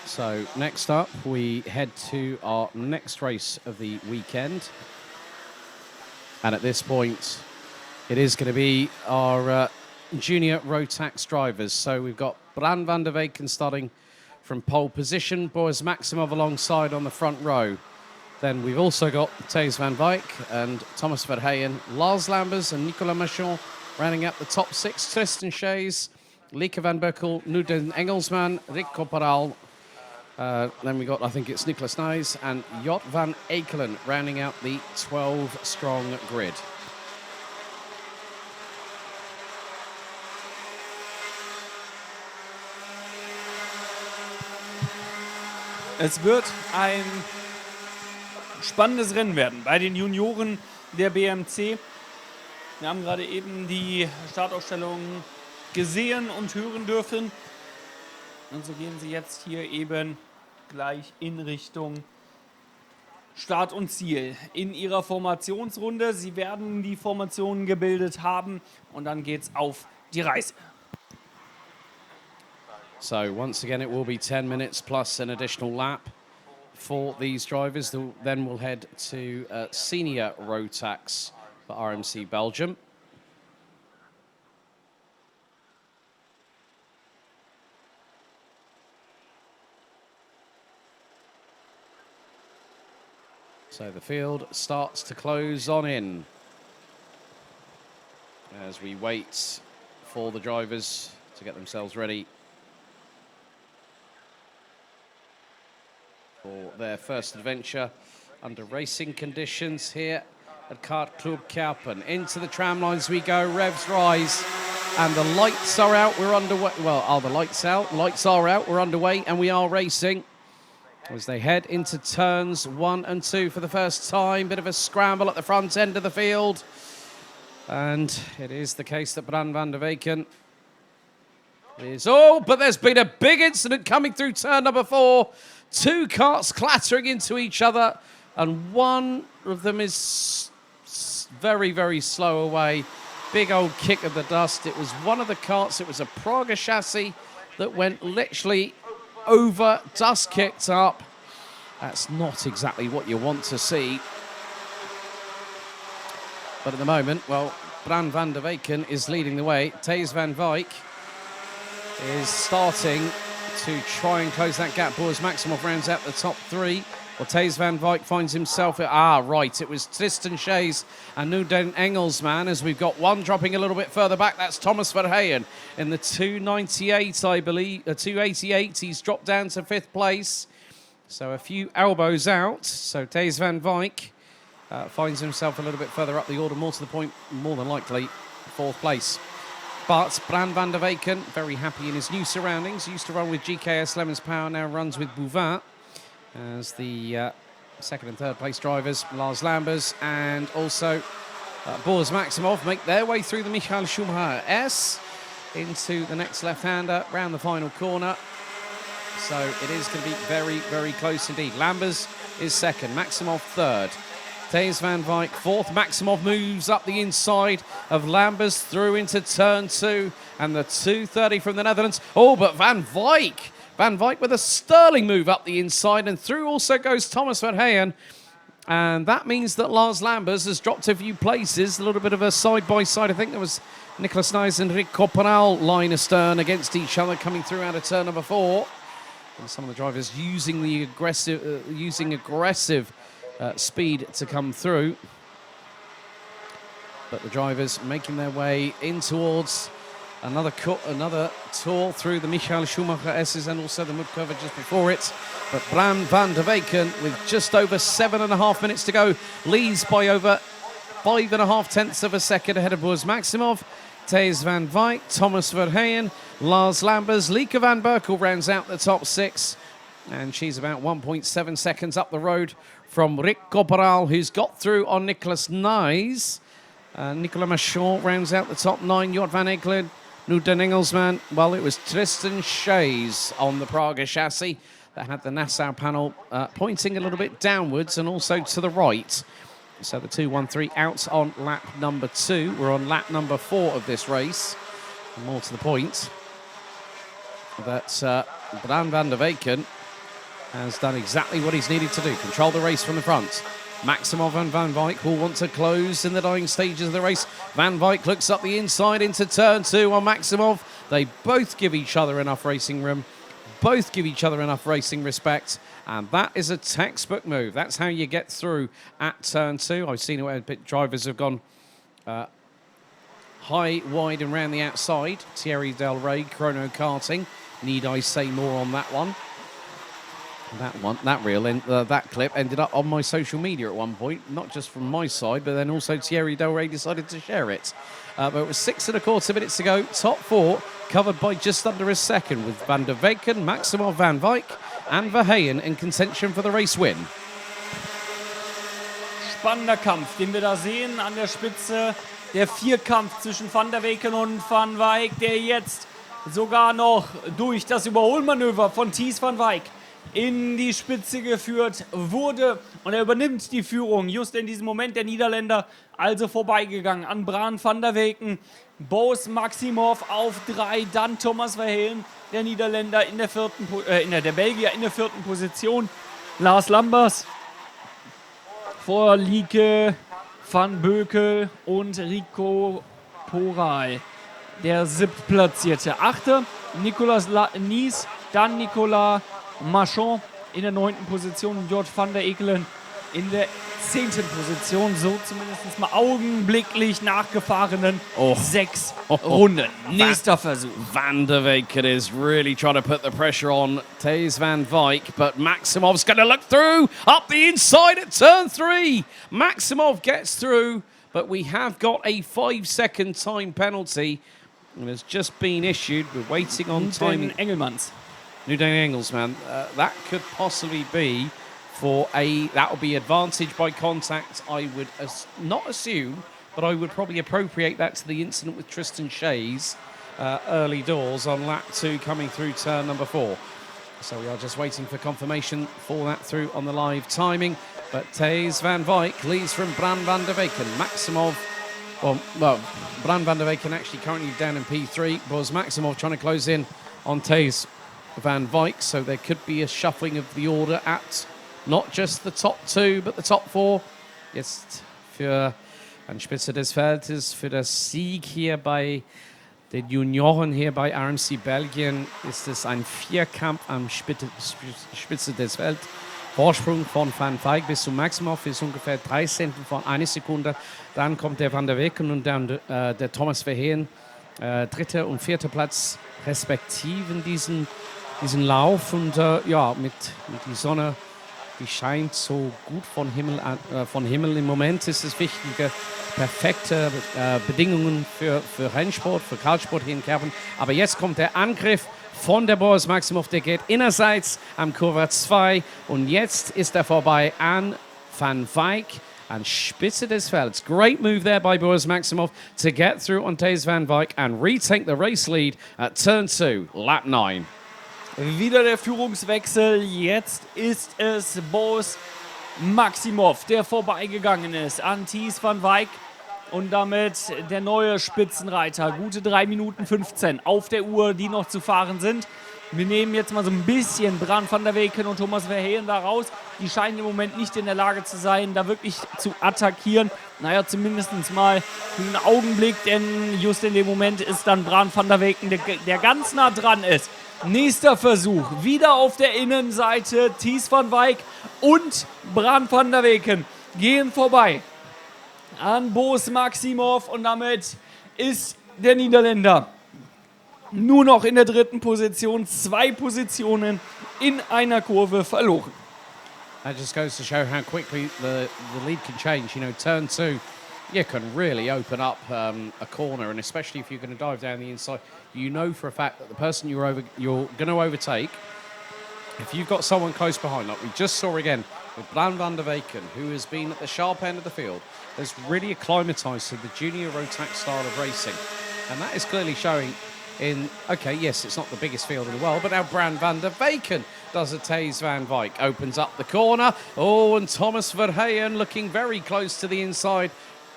So next up, we head to our next race of the weekend. And at this point, it is going to be our junior Rotax drivers. So we've got Bran van der Weyken starting from pole position, Boris Maximov alongside on the front row. Then we've also got Thijs van Wijk and Thomas Verheyen, Lars Lambers and Nicolas Machon rounding up the top six. Tristan Shays, Lieke van Berkel, Nuden Engelsman, Rick Kopperal. Then we got, I think it's Nicolas Nijs and Jot van Ekelen rounding out the 12-strong grid. Es wird ein spannendes Rennen werden bei den Junioren der BMC. Wir haben gerade eben die Startaufstellung gesehen und hören dürfen. Und so gehen sie jetzt hier eben gleich in Richtung Start und Ziel in ihrer Formationsrunde. Sie werden die Formationen gebildet haben und dann geht's auf die Reise. So once again, it will be 10 minutes plus an additional lap for these drivers. Then we'll head to senior Rotax for RMC Belgium. So the field starts to close on in as we wait for the drivers to get themselves ready for their first adventure under racing conditions here at Kart Club Kerpen. Into the tram lines we go, revs rise, and the lights are out, we're underway. Well, are the lights out? Lights are out, we're underway, and we are racing. As they head into turns 1 and 2 for the first time. Bit of a scramble at the front end of the field. And it is the case that Bran van der Weyken is... Oh, but there's been a big incident coming through turn number 4. Two carts clattering into each other. And one of them is very, very slow away. Big old kick of the dust. It was one of the carts. It was a Praga chassis that went literally over, dust kicked up. That's not exactly what you want to see. But at the moment, well, Bran van der Weyken is leading the way. Thijs van Wijk is starting to try and close that gap. Boris Maximov rounds out the top 3. Well, Thijs van Wijk finds himself at... right. It was Tristan Shays and Nuden Engelsman, as we've got one dropping a little bit further back. That's Thomas Verheyen in the 298, I believe. 288. He's dropped down to 5th place. So a few elbows out. So Thijs van Wijk finds himself a little bit further up the order, more to the point, more than likely, 4th place. But Bran van der Weyken, very happy in his new surroundings. Used to run with GKS Lemons Power, now runs with Bouvin. As the second and third place drivers, Lars Lambers and also Boris Maximov, make their way through the Michael Schumacher S into the next left-hander, round the final corner. So it is going to be very, very close indeed. Lambers is second, Maximov third. Thijs van Wijk fourth. Maximov moves up the inside of Lambers through into turn 2 and the 230 from the Netherlands. Oh, but Van Wijk! Van Wijk with a sterling move up the inside, and through also goes Thomas Verheyen. And that means that Lars Lambers has dropped a few places, a little bit of a side-by-side. I think there was Nicolas Nijs and Rick Kopperal line astern against each other coming through out of turn number 4. And some of the drivers using the aggressive speed to come through. But the drivers making their way in towards another tour through the Michael Schumacher S's and also the mud cover just before it. But Bran van der Weyken, with just over 7.5 minutes to go, leads by over 5.5 tenths of a second ahead of Boris Maximov. Thijs van Wijk, Thomas Verheyen, Lars Lambers, Lieke van Berkel rounds out the top 6. And she's about 1.7 seconds up the road from Rick Kopperal, who's got through on Nicolas Nijs. Nicolas Machon rounds out the top 9. Jot van Ekelen, Nuden Engelsman. Well, it was Tristan Shays on the Praga chassis that had the Nassau panel pointing a little bit downwards and also to the right. So the 2-1-3 out on lap number 2. We're on lap number 4 of this race. And more to the point, that Bran van der Weyken has done exactly what he's needed to do. Control the race from the front. Maximov and Van Wyk will want to close in the dying stages of the race. Van Wyk looks up the inside into turn 2 on Maximov. They both give each other enough racing room, both give each other enough racing respect, and that is a textbook move. That's how you get through at turn 2. I've seen it where drivers have gone high, wide and round the outside. Thierry Del Rey, Chrono Karting. Need I say more on that one? That clip ended up on my social media at one point, not just from my side, but then also Thierry Del Rey decided to share it. But it was 6.25 minutes to go. Top 4 covered by just under a second, with Van der Weyken, Maximov, Van Wyk and Verheyen in contention for the race win. Spannender Kampf, den wir da sehen an der Spitze. Der Vierkampf zwischen Van der Weyken und Van Wyk, der jetzt sogar noch durch das Überholmanöver von Thies Van Wyk in die Spitze geführt wurde. Und er übernimmt die Führung just in diesem Moment. Der Niederländer also vorbeigegangen an Bran van der Weyken. Boos Maximov auf 3, dann Thomas Verheyen, der Niederländer in der der Belgier in der 4. Position. Lars Lambers vor Lieke, Van Bökel und Rico Poral. Der 7. Platzierte. 8. Nicolas Nies, dann Nicolas Marchand in der 9. Position, Jort van der Ekelen in der 10. Position. So zumindest mal augenblicklich nachgefahrenen 6 Runden. Nächster Versuch. Van der Weyken is really trying to put the pressure on Thijs Van Wyk, but Maximov's going to look through up the inside at turn 3. Maximov gets through, but we have got a 5-second time penalty. It has just been issued. We're waiting on timing. Engelmans. Nudane Engelsman, that could possibly be that would be advantage by contact, I would not assume, but I would probably appropriate that to the incident with Tristan Shays early doors on lap 2 coming through turn number 4. So we are just waiting for confirmation for that through on the live timing. But Thijs Van Wyk leads from Bran van der Weyken. Maximov, well, Bran van der Weyken actually currently down in P3. Boos Maximov trying to close in on Thijs Van Wyk, so there could be a shuffling of the order at not just the top 2, but the top 4. Jetzt für an Spitze des Feldes, für das Sieg hier bei den Junioren hier bei RMC Belgien ist es ein Vierkampf am Spitze des Feldes. Vorsprung von Van Wyk bis zu Maximov ist ungefähr 3 Zehntel von 1 Sekunde. Dann kommt der Van der Weyken und dann der Thomas Verheyen. 3. und 4. Platz respektiven diesen Lauf. Und ja, mit die Sonne, die scheint so gut von Himmel im Moment, ist es wichtige, perfekte Bedingungen für Rennsport, für Kartsport hier in Kerpen. Aber jetzt kommt der Angriff von der Boos Maximov, der geht innerseits am Kurve 2 und jetzt ist er vorbei an Van Wyk an Spitze des Felds. Great move there by Boos Maximov to get through on Thijs Van Wyk and retake the race lead at turn 2, lap 9. Wieder der Führungswechsel. Jetzt ist es Boos Maximov, der vorbeigegangen ist an Thies Van Wyk und damit der neue Spitzenreiter. Gute 3 Minuten 15 auf der Uhr, die noch zu fahren sind. Wir nehmen jetzt mal so ein bisschen Bran van der Weyken und Thomas Verheyen da raus. Die scheinen im Moment nicht in der Lage zu sein, da wirklich zu attackieren. Naja, zumindest mal für einen Augenblick, denn just in dem Moment ist dann Bran van der Weyken, der ganz nah dran ist. Nächster Versuch, wieder auf der Innenseite. Thies Van Wyk und Bran van der Weyken gehen vorbei an Boos Maximov und damit ist der Niederländer nur noch in der 3. Position, 2 Positionen in einer Kurve verloren. That just goes to show how quickly the lead can change. You know, turn 2, you can really open up a corner, and especially if you're going to dive down the inside, you know for a fact that the person you're going to overtake, if you've got someone close behind, like we just saw again with Bran van der Weyken, who has been at the sharp end of the field, has really acclimatised to the junior Rotax style of racing. And that is clearly showing in, okay, yes, it's not the biggest field in the world, but now Bran van der Weyken does a Thijs Van Wyk. Opens up the corner. Oh, and Thomas Verheyen looking very close to the inside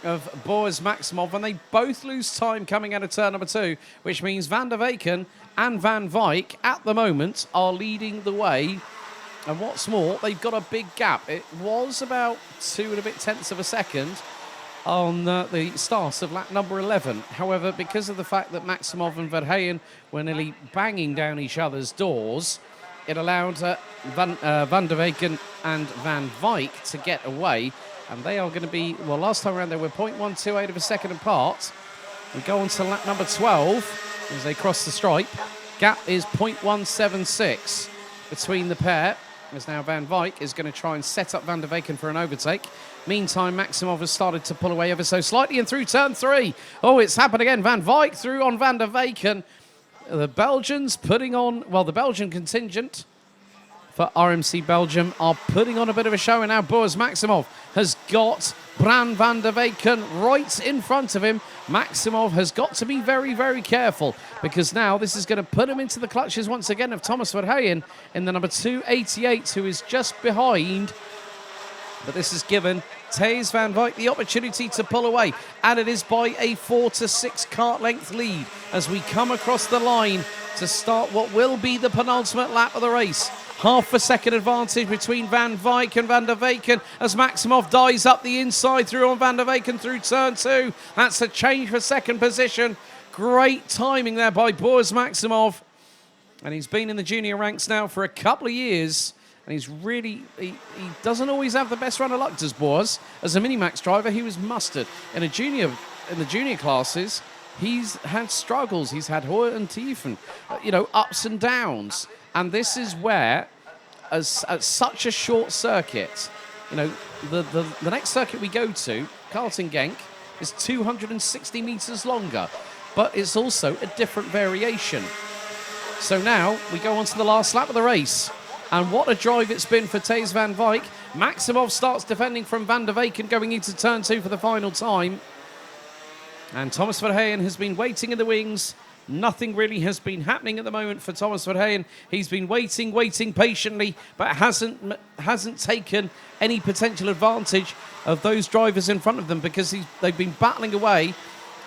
of Boos Maximov, and they both lose time coming out of turn number 2, which means Van der Weyken and Van Wyk at the moment are leading the way And what's more, they've got a big gap. It was about 2 and a bit tenths of a second on the start of lap number 11. However, because of the fact that Maximov and Verheyen were nearly banging down each other's doors, it allowed Van der Weyken and Van Wyk to get away. And they are going to be, well, last time around they were 0.128 of a second apart. We go on to lap number 12 as they cross the stripe. Gap is 0.176 between the pair, as now Van Wyk is going to try and set up Van der Weyken for an overtake. Meantime, Maximov has started to pull away ever so slightly and through turn 3. Oh, it's happened again. Van Wyk through on Van der Weyken. The Belgians putting on, well, the Belgian contingent for RMC Belgium are putting on a bit of a show, and now Boris Maximov has got Bran van der Weyken right in front of him. Maximov has got to be very, very careful, because now this is going to put him into the clutches once again of Thomas Verheyen in the number 288, who is just behind. But this has given Thijs van Wyk the opportunity to pull away, and it is by a 4 to 6 kart length lead as we come across the line to start what will be the penultimate lap of the race. Half a second advantage between Van Wyk and Van der Weyken as Maximov dives up the inside through on Van der Weyken through turn 2. That's a change for second position. Great timing there by Boris Maximov. And he's been in the junior ranks now for a couple of years. And he's really, he doesn't always have the best run of luck, does Boris. As a Minimax driver, he was mustard. In the junior classes, he's had struggles. He's had Hoyer and Tiefen, ups and downs. And this is where, at such a short circuit, the next circuit we go to, Karting Genk, is 260 metres longer, but it's also a different variation. So now we go on to the last lap of the race. And what a drive it's been for Thijs van Wyk. Maximov starts defending from Van der Weyken going into turn 2 for the final time. And Thomas Verheyen has been waiting in the wings. Nothing really has been happening at the moment for Thomas Verheyen. He's been waiting patiently, but hasn't taken any potential advantage of those drivers in front of them, because they've been battling away.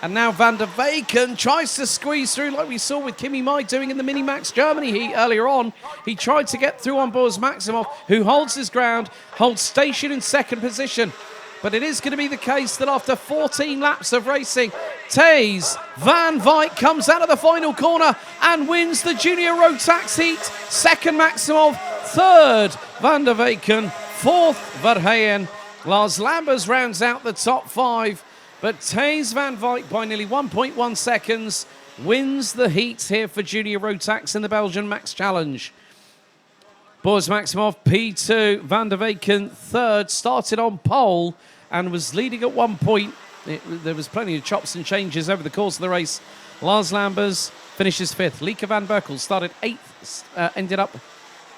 And now Van der Weyken tries to squeeze through, like we saw with Kimi Mai doing in the Minimax Germany heat earlier on. He tried to get through on Boris Maximov, who holds his ground, holds station in second position. But it is going to be the case that after 14 laps of racing, Thijs van Wyk comes out of the final corner and wins the Junior Rotax heat. Second Maximov, third Van der Weyken, fourth Verheyen. Lars Lambers rounds out the top 5. But Thijs van Wyk, by nearly 1.1 seconds, wins the heat here for Junior Rotax in the Belgian Max Challenge. Boris Maximov, P2, Van der Weyken, third, started on pole and was leading at one point. There was plenty of chops and changes over the course of the race. Lars Lambers finishes 5th. Lieke van Berkel started 8th, ended up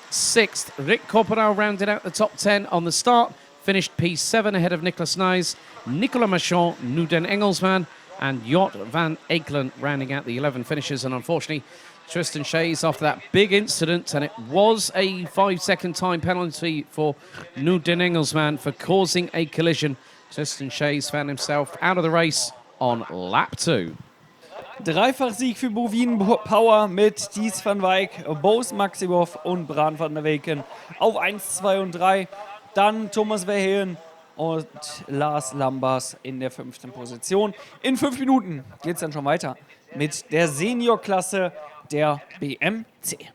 6th. Rick Corporal rounded out the top 10 on the start, finished P7 ahead of Nicolas Nijs, Nicolas Machon, Nuden Engelsman, and Jort van Ekelen rounding out the 11 finishers. And unfortunately, Tristan Shays, after that big incident, and it was a 5-second time penalty for Nuden Engelsman for causing a collision, Tristan Shays found himself out of the race on lap 2. Dreifach-Sieg für Bovin Power mit Thijs van Wyk, Boris Maximov und Bran van der Weyken auf 1, 2 und 3. Dann Thomas Verheyen und Lars Lambers in der 5. Position. In 5 Minuten geht es dann schon weiter mit der Seniorklasse der BMC.